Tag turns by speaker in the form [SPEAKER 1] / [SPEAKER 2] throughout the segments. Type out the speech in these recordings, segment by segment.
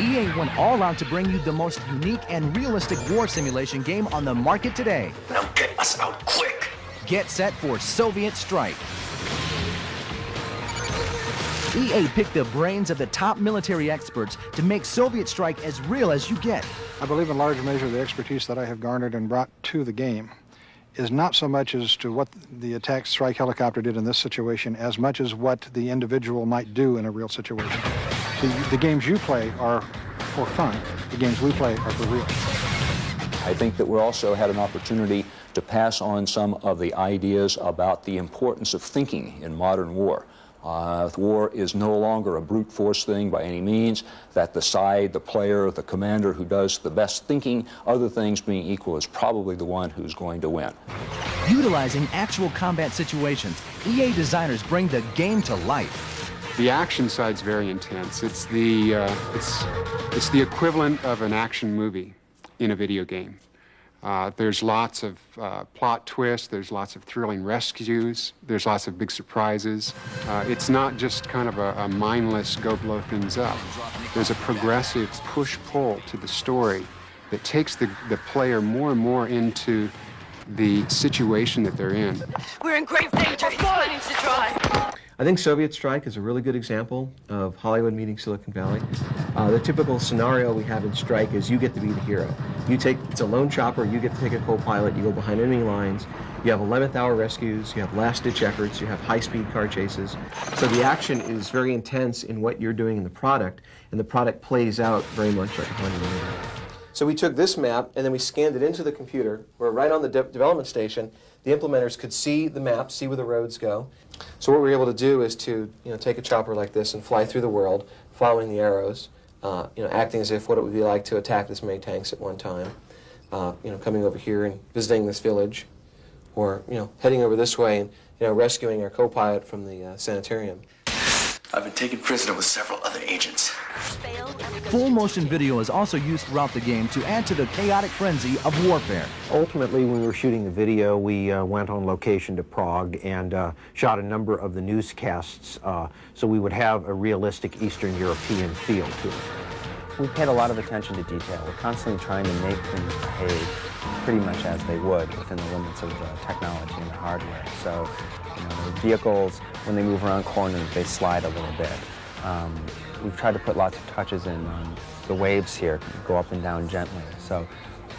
[SPEAKER 1] EA went all out to bring you the most unique and realistic war simulation game on the market today.
[SPEAKER 2] Now get us out quick!
[SPEAKER 1] Get set for Soviet Strike. EA picked the brains of the top military experts to make Soviet Strike as real as you get.
[SPEAKER 3] I believe in large measure the expertise that I have garnered and brought to the game is not so much as to what the attack strike helicopter did in this situation as much as what the individual might do in a real situation. The games you play are for fun. The games we play are for real.
[SPEAKER 4] I think that we also had an opportunity to pass on some of the ideas about the importance of thinking in modern war. War is no longer a brute force thing by any means, that the player, the commander who does the best thinking, other things being equal, is probably the one who's going to win.
[SPEAKER 1] Utilizing actual combat situations, EA designers bring the game to life.
[SPEAKER 5] The action side's very intense. It's the equivalent of an action movie in a video game. There's lots of plot twists, there's lots of thrilling rescues, there's lots of big surprises. It's not just kind of a mindless go blow things up. There's a progressive push-pull to the story that takes the player more and more into the situation that they're in.
[SPEAKER 6] We're in grave danger. He's planning to try.
[SPEAKER 7] I think Soviet Strike is a really good example of Hollywood meeting Silicon Valley. The typical scenario we have in Strike is you get to be the hero. It's a lone chopper, you get to take a co-pilot, you go behind enemy lines, you have 11th hour rescues, you have last-ditch efforts, you have high-speed car chases. So the action is very intense in what you're doing in the product, and the product plays out very much like a Hollywood movie. So we took this map and then we scanned it into the computer, where right on the development station, the implementers could see the map, see where the roads go. So what we were able to do is to take a chopper like this and fly through the world, following the arrows, acting as if what it would be like to attack this many tanks at one time. Coming over here and visiting this village, or heading over this way and rescuing our co-pilot from the sanitarium.
[SPEAKER 2] I've been taken prisoner with several other agents.
[SPEAKER 1] Full motion video is also used throughout the game to add to the chaotic frenzy of warfare.
[SPEAKER 8] Ultimately, when we were shooting the video, we went on location to Prague and shot a number of the newscasts so we would have a realistic Eastern European feel to it.
[SPEAKER 9] We paid a lot of attention to detail. We're constantly trying to make things behave pretty much as they would within the limits of the technology and the hardware. So, the vehicles, when they move around corners, they slide a little bit. We've tried to put lots of touches in. The waves here go up and down gently. So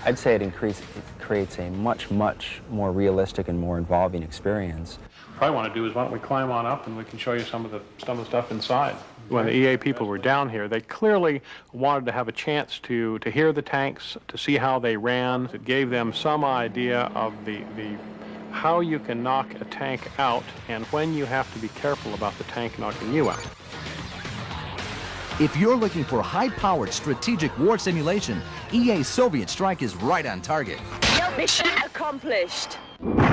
[SPEAKER 9] I'd say it creates a much, much more realistic and more involving experience.
[SPEAKER 10] What I want to do is, why don't we climb on up and we can show you some of the stuff inside. When the EA people were down here, they clearly wanted to have a chance to hear the tanks, to see how they ran. It gave them some idea of how you can knock a tank out and when you have to be careful about the tank knocking you out.
[SPEAKER 1] If you're looking for high-powered strategic war simulation, EA Soviet Strike is right on target.
[SPEAKER 6] Mission accomplished.